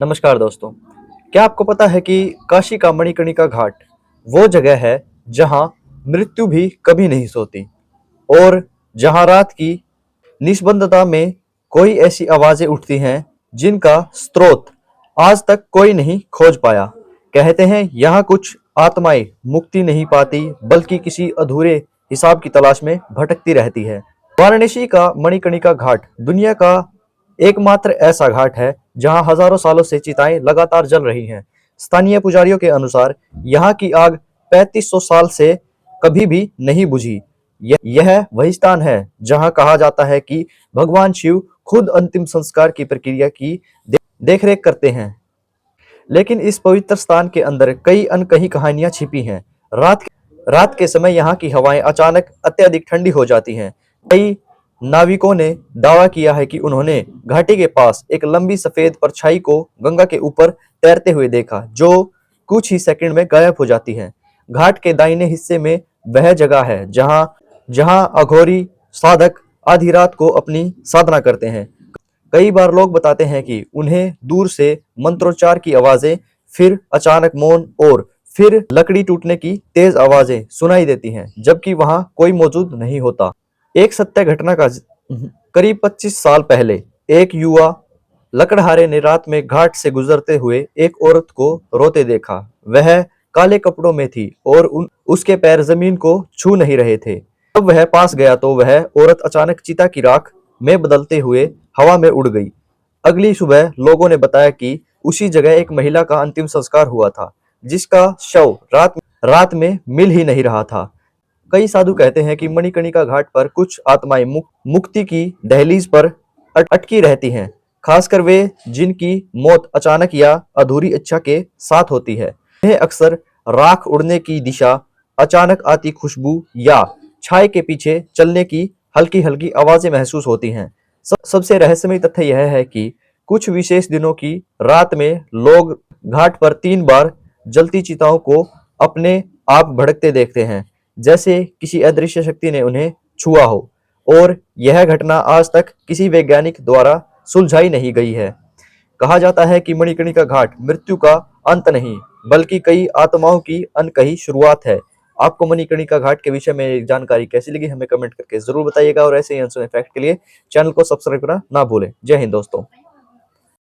नमस्कार दोस्तों। क्या आपको पता है कि काशी का मणिकर्णिका घाट वो जगह है जहां मृत्यु भी कभी नहीं सोती और जहां रात की निश्शब्दता में कोई ऐसी आवाजें उठती हैं जिनका स्रोत आज तक कोई नहीं खोज पाया। कहते हैं यहाँ कुछ आत्माएं मुक्ति नहीं पाती बल्कि किसी अधूरे हिसाब की तलाश में भटकती रहती है। वाराणसी का मणिकर्णिका घाट दुनिया का एकमात्र ऐसा घाट है जहां हजारों सालों से चिताएं लगातार जल रही हैं। स्थानीय पुजारियों के अनुसार यहाँ की आग 3500 साल से कभी भी नहीं बुझी। यह वही स्थान है जहां कहा जाता है कि भगवान शिव खुद अंतिम संस्कार की प्रक्रिया की देखरेख करते हैं। लेकिन इस पवित्र स्थान के अंदर कई अनकही कहानियां छिपी हैं। रात के समय यहाँ की हवाएं अचानक अत्यधिक ठंडी हो जाती हैं। कई नाविकों ने दावा किया है कि उन्होंने घाटी के पास एक लंबी सफेद परछाई को गंगा के ऊपर तैरते हुए देखा, जो कुछ ही सेकंड में गायब हो जाती है। घाट के दाहिने हिस्से में वह जगह है जहां जहां अघोरी साधक आधी रात को अपनी साधना करते हैं। कई बार लोग बताते हैं कि उन्हें दूर से मंत्रोच्चार की आवाजें, फिर अचानक मौन और फिर लकड़ी टूटने की तेज आवाजें सुनाई देती हैं, जबकि वहां कोई मौजूद नहीं होता। एक सत्य घटना का करीब 25 साल पहले एक युवा लकड़हारे ने रात में घाट से गुजरते हुए एक औरत को रोते देखा। वह काले कपड़ों में थी और उसके पैर जमीन को छू नहीं रहे थे। जब वह पास गया तो वह औरत अचानक चिता की राख में बदलते हुए हवा में उड़ गई। अगली सुबह लोगों ने बताया कि उसी जगह एक महिला का अंतिम संस्कार हुआ था, जिसका शव रात में मिल ही नहीं रहा था। कई साधु कहते हैं कि मणिकर्णिका घाट पर कुछ आत्माएं मुक्ति की दहलीज पर अटकी रहती हैं, खासकर वे जिनकी मौत अचानक या अधूरी इच्छा के साथ होती है। यह अक्सर राख उड़ने की दिशा, अचानक आती खुशबू या छाए के पीछे चलने की हल्की हल्की आवाजें महसूस होती हैं। सबसे रहस्यमय तथ्य यह है कि कुछ विशेष दिनों की रात में लोग घाट पर 3 बार जलती चिताओं को अपने आप भड़कते देखते हैं, जैसे किसी अदृश्य शक्ति ने उन्हें छुआ हो। और यह घटना आज तक किसी वैज्ञानिक द्वारा सुलझाई नहीं गई है। कहा जाता है कि मणिकर्णिका घाट मृत्यु का अंत नहीं बल्कि कई आत्माओं की अनकही शुरुआत है। आपको मणिकर्णिका घाट के विषय में जानकारी कैसी लगी हमें कमेंट करके जरूर बताइएगा और ऐसे ही अनसुने फैक्ट के लिए चैनल को सब्सक्राइब करना ना भूलें। जय हिंद दोस्तों।